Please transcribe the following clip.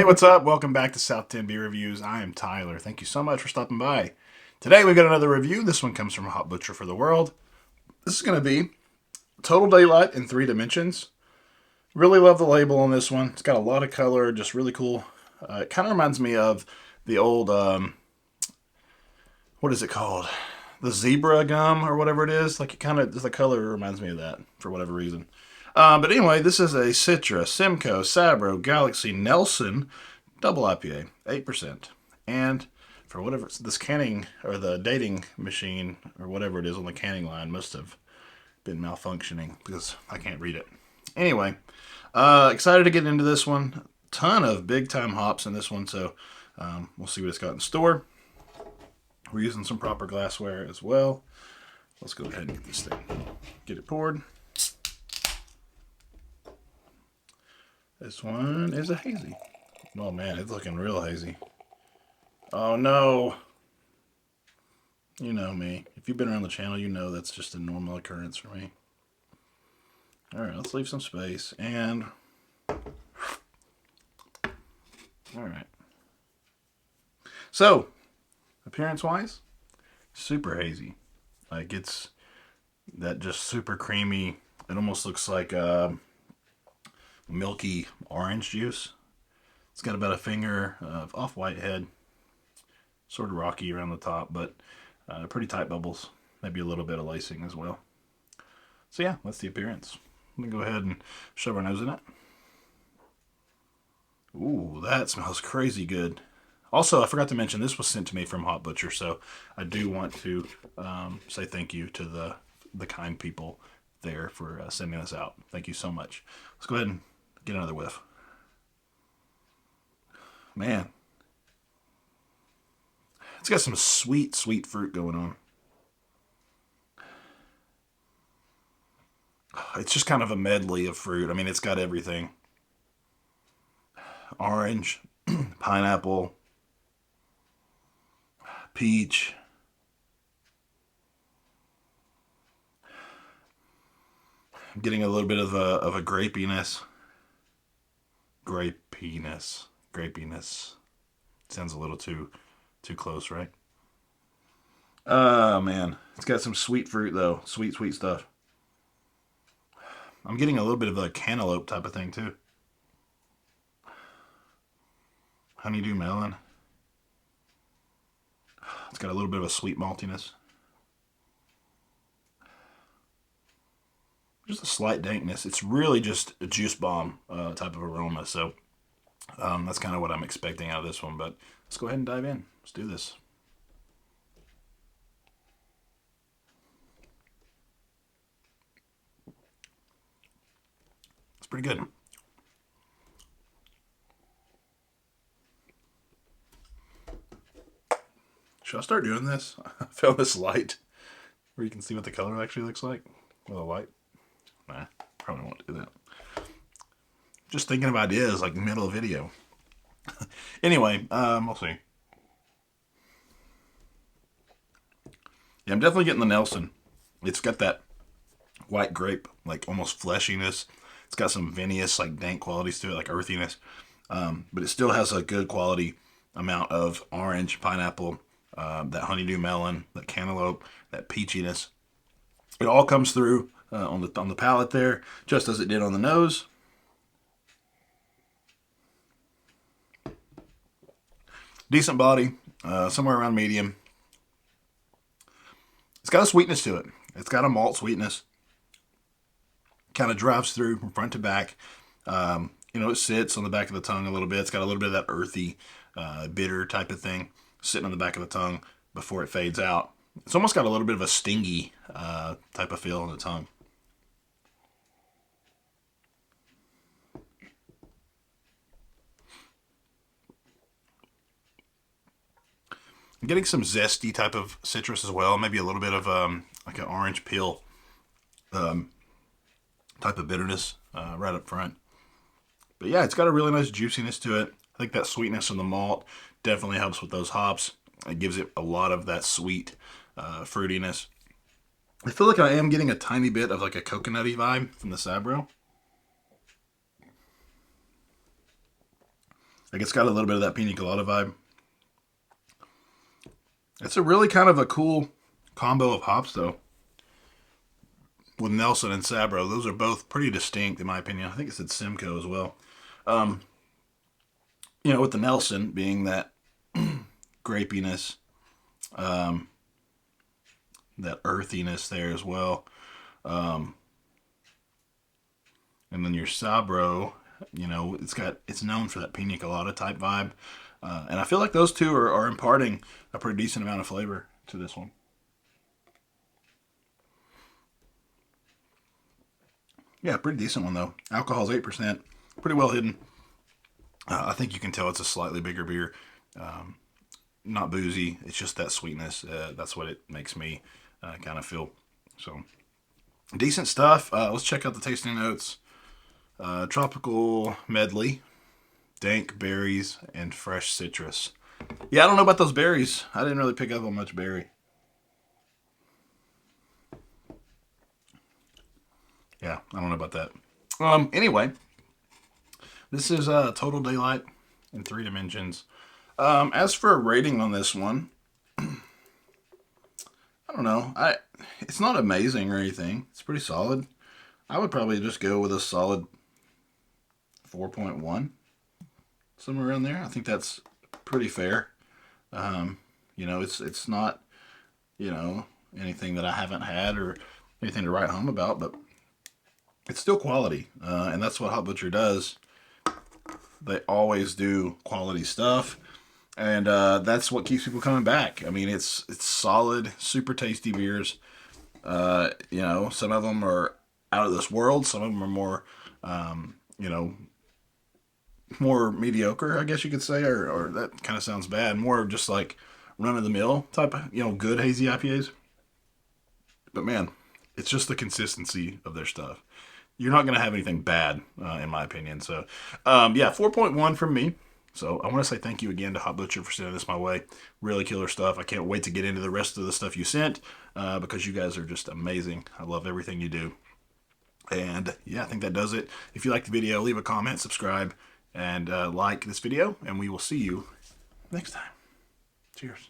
What's up? Welcome back to South 10 Beer Reviews. I am Tyler. Thank you so much for stopping by. Today we've got another review. This one comes from Hot Butcher for the World. This is going to be Total Daylight in 3 dimensions. Really love the label on this one. It's got a lot of color, just really cool. It kind of reminds me of the old, what is it called? The zebra gum or whatever it is. Like it kind of, the color reminds me of that for whatever reason. But anyway, this is a Citra, Simcoe, Sabro, Galaxy, Nelson, double IPA, 8%. And for whatever, this canning, or the dating machine, or whatever it is on the canning line must have been malfunctioning because I can't read it. Anyway, excited to get into this one. Ton of big time hops in this one, so we'll see what it's got in store. We're using some proper glassware as well. Let's go ahead and get this thing, get it poured. This one is a hazy. Oh man, it's looking real hazy. Oh no. You know me. If you've been around the channel, you know that's just a normal occurrence for me. Alright, let's leave some space. And alright. So, appearance-wise, super hazy. Like it's that just super creamy. It almost looks like milky orange juice. It's got about a finger of off-white head. Sort of rocky around the top, but pretty tight bubbles. Maybe a little bit of lacing as well. So yeah, that's the appearance. Let me go ahead and shove our nose in it. Ooh, that smells crazy good. Also, I forgot to mention, this was sent to me from Hot Butcher, so I do want to say thank you to the kind people there for sending this out. Thank you so much. Let's go ahead and get another whiff. Man. It's got some sweet, sweet fruit going on. It's just kind of a medley of fruit. I mean, it's got everything. Orange, pineapple, peach. I'm getting a little bit of a grapiness. Grapiness. Sounds a little too close, right? Oh man, it's got some sweet fruit though. Sweet stuff. I'm getting a little bit of a cantaloupe type of thing too. Honeydew melon. It's got a little bit of a sweet maltiness. Just a slight dankness. It's really just a juice bomb type of aroma. So that's kind of what I'm expecting out of this one. But let's go ahead and dive in. Let's do this. It's pretty good. Should I start doing this? I found this light where you can see what the color actually looks like with a light. Nah, probably won't do that. Just thinking of ideas like middle of video. Anyway, we'll see. Yeah, I'm definitely getting the Nelson. It's got that white grape, like almost fleshiness. It's got some vinous, like dank qualities to it, like earthiness. But it still has a good quality amount of orange, pineapple, that honeydew melon, that cantaloupe, that peachiness. It all comes through on the palate there, just as it did on the nose. Decent body, somewhere around medium. It's got a sweetness to it. It's got a malt sweetness. Kind of drives through from front to back. It sits on the back of the tongue a little bit. It's got a little bit of that earthy, bitter type of thing sitting on the back of the tongue before it fades out. It's almost got a little bit of a stingy type of feel on the tongue. I'm getting some zesty type of citrus as well. Maybe a little bit of like an orange peel type of bitterness right up front. But yeah, it's got a really nice juiciness to it. I think that sweetness in the malt definitely helps with those hops. It gives it a lot of that sweet fruitiness. I feel like I am getting a tiny bit of like a coconutty vibe from the Sabro. Like, it's got a little bit of that pina colada vibe. It's a really kind of a cool combo of hops, though. With Nelson and Sabro, those are both pretty distinct, in my opinion. I think it said Simcoe as well. You know, with the Nelson being that grapiness, that earthiness there as well. And then your Sabro, you know, it's known for that pina colada type vibe. And I feel like those two are imparting a pretty decent amount of flavor to this one. Yeah, pretty decent one though. Alcohol's 8%, pretty well hidden. I think you can tell it's a slightly bigger beer. Not boozy. It's just that sweetness. That's what it makes me kind of feel. So decent stuff. Let's check out the tasting notes. Tropical medley, dank berries, and fresh citrus. Yeah, I don't know about those berries. I didn't really pick up on much berry. Yeah, I don't know about that. Anyway, this is Total Daylight in 3 dimensions. As for a rating on this one, I don't know. It's not amazing or anything. It's pretty solid. I would probably just go with a solid 4.1, somewhere around there. I think that's pretty fair. You know, it's not, you know, anything that I haven't had or anything to write home about, but it's still quality, and that's what Hop Butcher does. They always do quality stuff, and that's what keeps people coming back. I mean, it's solid, super tasty beers. You know, some of them are out of this world. Some of them are more, you know, more mediocre, I guess you could say, or that kind of sounds bad. More just like run of the mill type of, you know, good hazy IPAs. But man, it's just the consistency of their stuff. You're not going to have anything bad, in my opinion. So, yeah, 4.1 from me. So I want to say thank you again to Hop Butcher for sending this my way. Really killer stuff. I can't wait to get into the rest of the stuff you sent, because you guys are just amazing. I love everything you do. And yeah, I think that does it. If you like the video, leave a comment, subscribe, and like this video, and we will see you next time. Cheers.